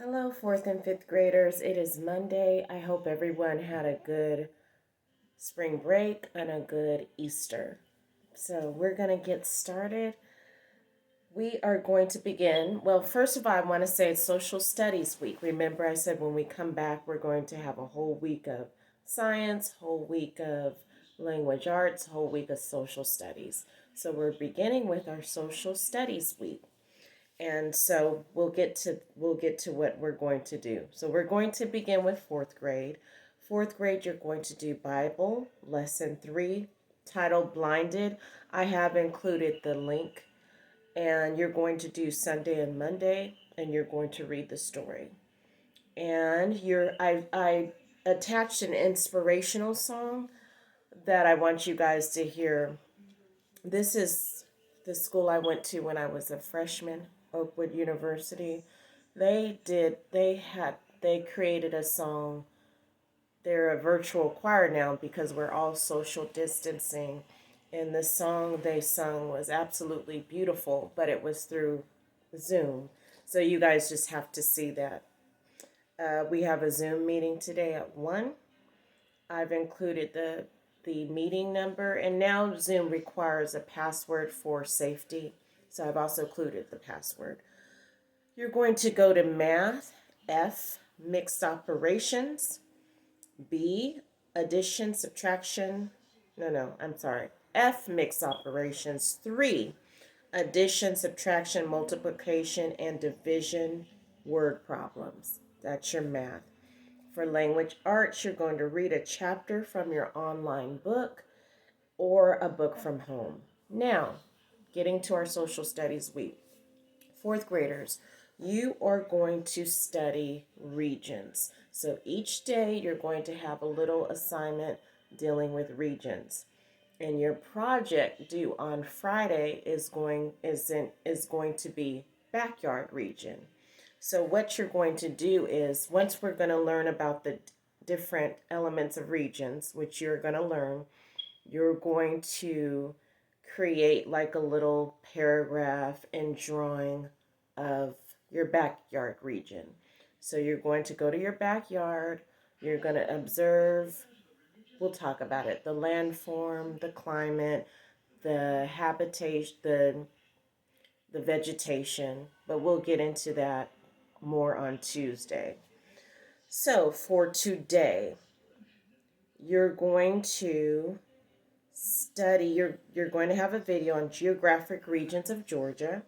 Hello, fourth and fifth graders. It is Monday. I hope everyone had a good spring break and a good Easter. So, we're going to get started. We are going to begin. Well, first of all, I want to say it's Social Studies Week. Remember, I said when we come back, we're going to have a whole week of science, whole week of language arts, whole week of social studies. So, we're beginning with our Social Studies Week. And so we'll get to what we're going to do. So we're going to begin with fourth grade. Fourth grade, you're going to do Bible, lesson 3, titled Blinded. I have included the link, and you're going to do Sunday and Monday, and you're going to read the story. And I attached an inspirational song that I want you guys to hear. This is the school I went to when I was a freshman, Oakwood University. They created a song. They're a virtual choir now because we're all social distancing. And the song they sung was absolutely beautiful, but it was through Zoom. So you guys just have to see that. We have a Zoom meeting today at 1. I've included the meeting number, and now Zoom requires a password for safety. So I've also included the password. You're going to go to math, F, mixed operations, B, addition, subtraction. I'm sorry. F, mixed operations, 3, addition, subtraction, multiplication, and division word problems. That's your math. For language arts, you're going to read a chapter from your online book or a book from home. Now, getting to our social studies week. Fourth graders, you are going to study regions. So each day you're going to have a little assignment dealing with regions. And your project due on Friday is going to be backyard region. So what you're going to do is, once we're going to learn about the different elements of regions, which you're going to learn, you're going to create like a little paragraph and drawing of your backyard region. So you're going to go to your backyard, you're going to observe, we'll talk about it, the landform, the climate, the habitation, the vegetation, but we'll get into that more on Tuesday. So for today, you're going to study, you're going to have a video on geographic regions of Georgia,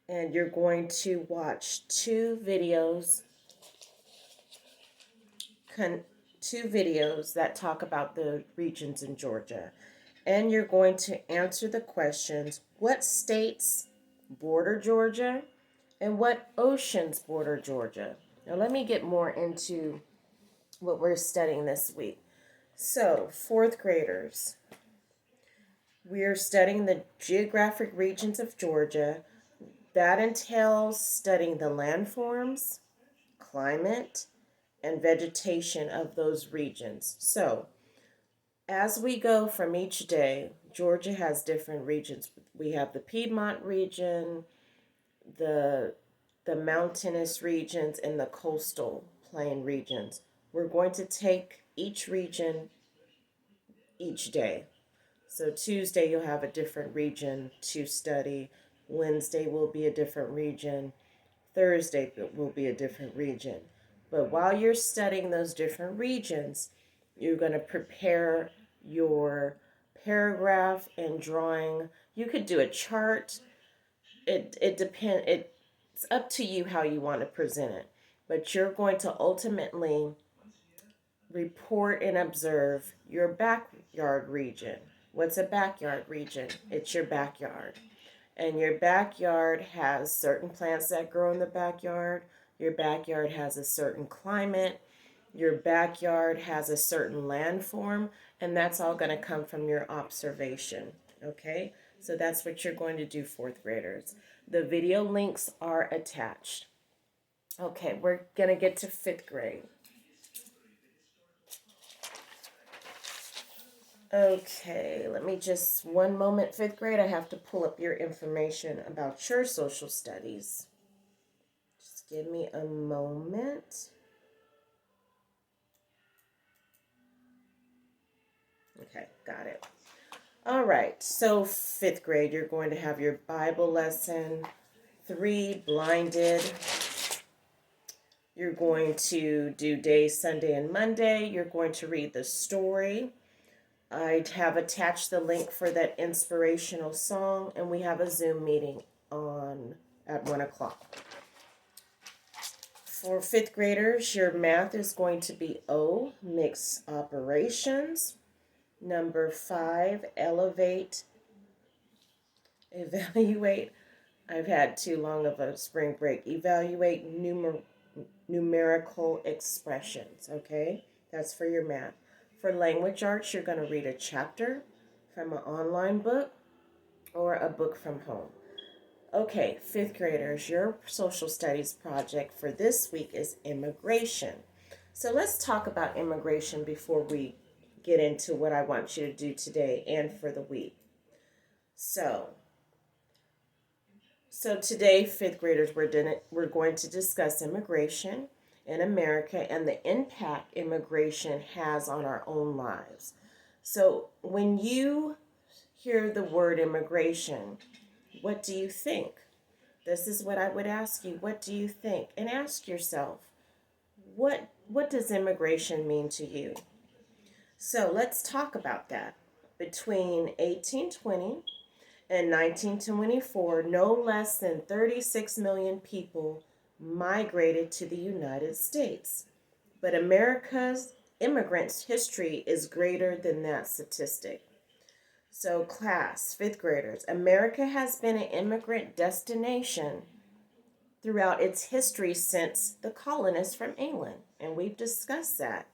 and you're going to watch two videos that talk about the regions in Georgia. And you're going to answer the questions: what states border Georgia and what oceans border Georgia? Now let me get more into what we're studying this week. So, fourth graders, we are studying the geographic regions of Georgia. That entails studying the landforms, climate, and vegetation of those regions. So, as we go from each day, Georgia has different regions. We have the Piedmont region, the mountainous regions, and the coastal plain regions. We're going to take each region each day. So Tuesday you'll have a different region to study. Wednesday will be a different region. Thursday will be a different region. But while you're studying those different regions, you're going to prepare your paragraph and drawing. You could do a chart. It depends. It's up to you how you want to present it. But you're going to ultimately report and observe your backyard region. What's a backyard region? It's your backyard. And your backyard has certain plants that grow in the backyard. Your backyard has a certain climate. Your backyard has a certain landform. And that's all going to come from your observation. Okay? So that's what you're going to do, fourth graders. The video links are attached. Okay, we're going to get to fifth grade. Okay, let me just, one moment, fifth grade, I have to pull up your information about your social studies. Just Give me a moment. Okay, got it. All right, so fifth grade, you're going to have your Bible lesson, 3, blinded. You're going to do day, Sunday, and Monday. You're going to read the story. I have attached the link for that inspirational song, and we have a Zoom meeting on at 1 o'clock. For fifth graders, your math is going to be O, mixed operations. Number 5, elevate, evaluate. I've had too long of a spring break. Evaluate numerical expressions, okay? That's for your math. For language arts, you're going to read a chapter from an online book or a book from home. Okay, fifth graders, your social studies project for this week is immigration. So let's talk about immigration before we get into what I want you to do today and for the week. So today, fifth graders, we're going to discuss immigration in America and the impact immigration has on our own lives. So when you hear the word immigration, what do you think? This is what I would ask you. What do you think? And ask yourself, what does immigration mean to you? So let's talk about that. Between 1820 in 1924, no less than 36 million people migrated to the United States. But America's immigrants' history is greater than that statistic. So, class, fifth graders, America has been an immigrant destination throughout its history since the colonists from England, and we've discussed that.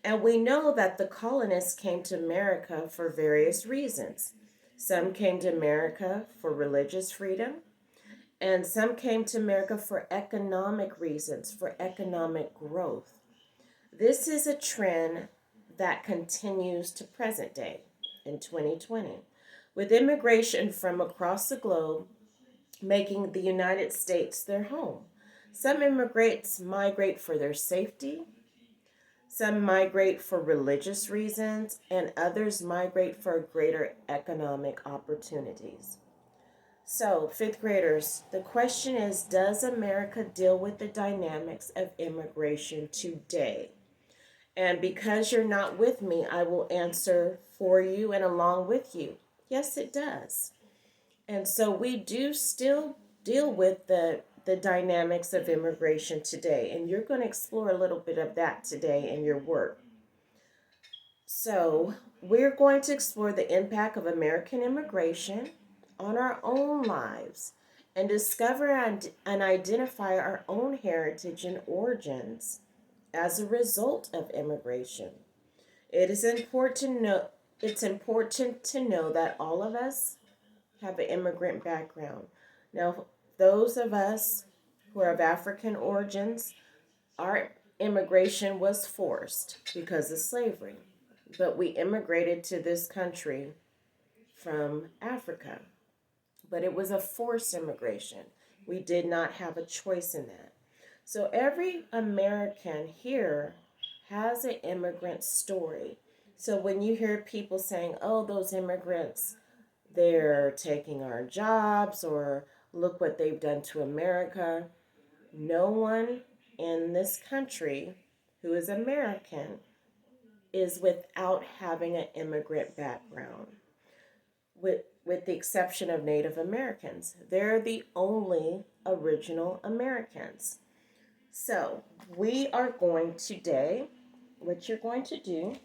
And we know that the colonists came to America for various reasons. Some came to America for religious freedom, and some came to America for economic reasons, for economic growth. This is a trend that continues to present day in 2020, with immigration from across the globe making the United States their home. Some immigrants migrate for their safety, some migrate for religious reasons, and others migrate for greater economic opportunities. So, fifth graders, the question is, does America deal with the dynamics of immigration today? And because you're not with me, I will answer for you and along with you. Yes, it does. And so we do still deal with the dynamics of immigration today. And you're going to explore a little bit of that today in your work. So we're going to explore the impact of American immigration on our own lives and discover and identify our own heritage and origins as a result of immigration. It's important to know that all of us have an immigrant background. Now, those of us who are of African origins, our immigration was forced because of slavery. But we immigrated to this country from Africa. But it was a forced immigration. We did not have a choice in that. So every American here has an immigrant story. So when you hear people saying, oh, those immigrants, they're taking our jobs, or look what they've done to America, no one in this country who is American is without having an immigrant background, with the exception of Native Americans. They're the only original Americans. So we are going today, what you're going to do,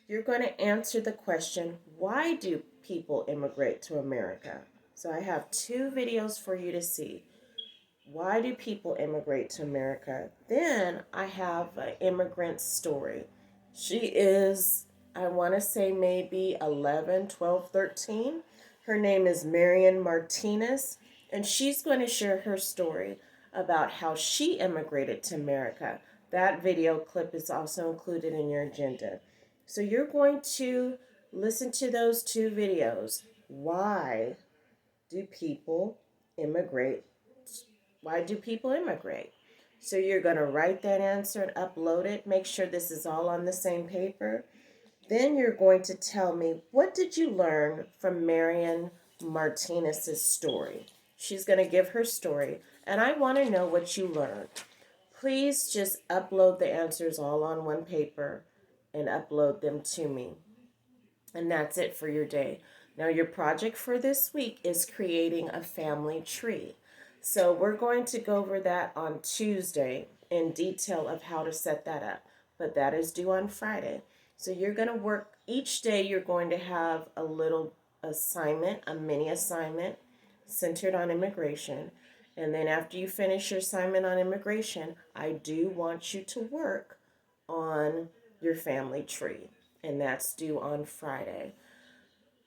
you're going to answer the question, why do people immigrate to America? So I have 2 videos for you to see. Why do people immigrate to America? Then I have an immigrant story. She is, I want to say maybe 11, 12, 13. Her name is Marian Martinez, and she's going to share her story about how she immigrated to America. That video clip is also included in your agenda. So you're going to listen to those 2 videos. Why do people immigrate. Why do people immigrate? So you're going to write that answer and upload it. Make sure this is all on the same paper. Then you're going to tell me, what did you learn from Marian Martinez's story? She's going to give her story, and I want to know what you learned. Please just upload the answers all on one paper and upload them to me. And that's it for your day. Now, your project for this week is creating a family tree. So, we're going to go over that on Tuesday in detail of how to set that up. But that is due on Friday. So, you're going to work each day, you're going to have a little assignment, a mini assignment centered on immigration. And then, after you finish your assignment on immigration, I do want you to work on your family tree, and that's due on Friday.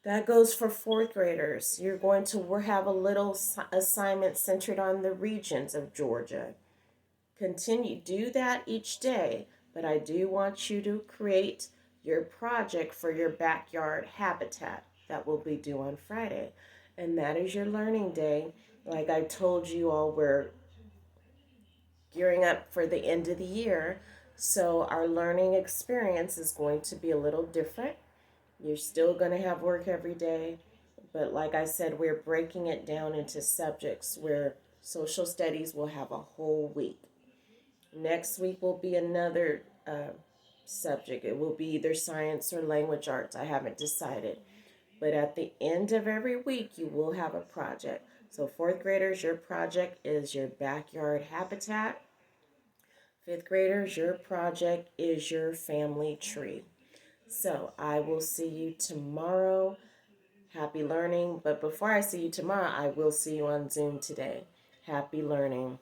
That goes for fourth graders. You're going to have a little assignment centered on the regions of Georgia. Continue, do that each day, but I do want you to create your project for your backyard habitat. That will be due on Friday. And that is your learning day. Like I told you all, we're gearing up for the end of the year. So our learning experience is going to be a little different. You're still going to have work every day. But like I said, we're breaking it down into subjects where social studies will have a whole week. Next week will be another subject. It will be either science or language arts. I haven't decided. But at the end of every week, you will have a project. So fourth graders, your project is your backyard habitat. Fifth graders, your project is your family tree. So I will see you tomorrow. Happy learning. But before I see you tomorrow, I will see you on Zoom today. Happy learning.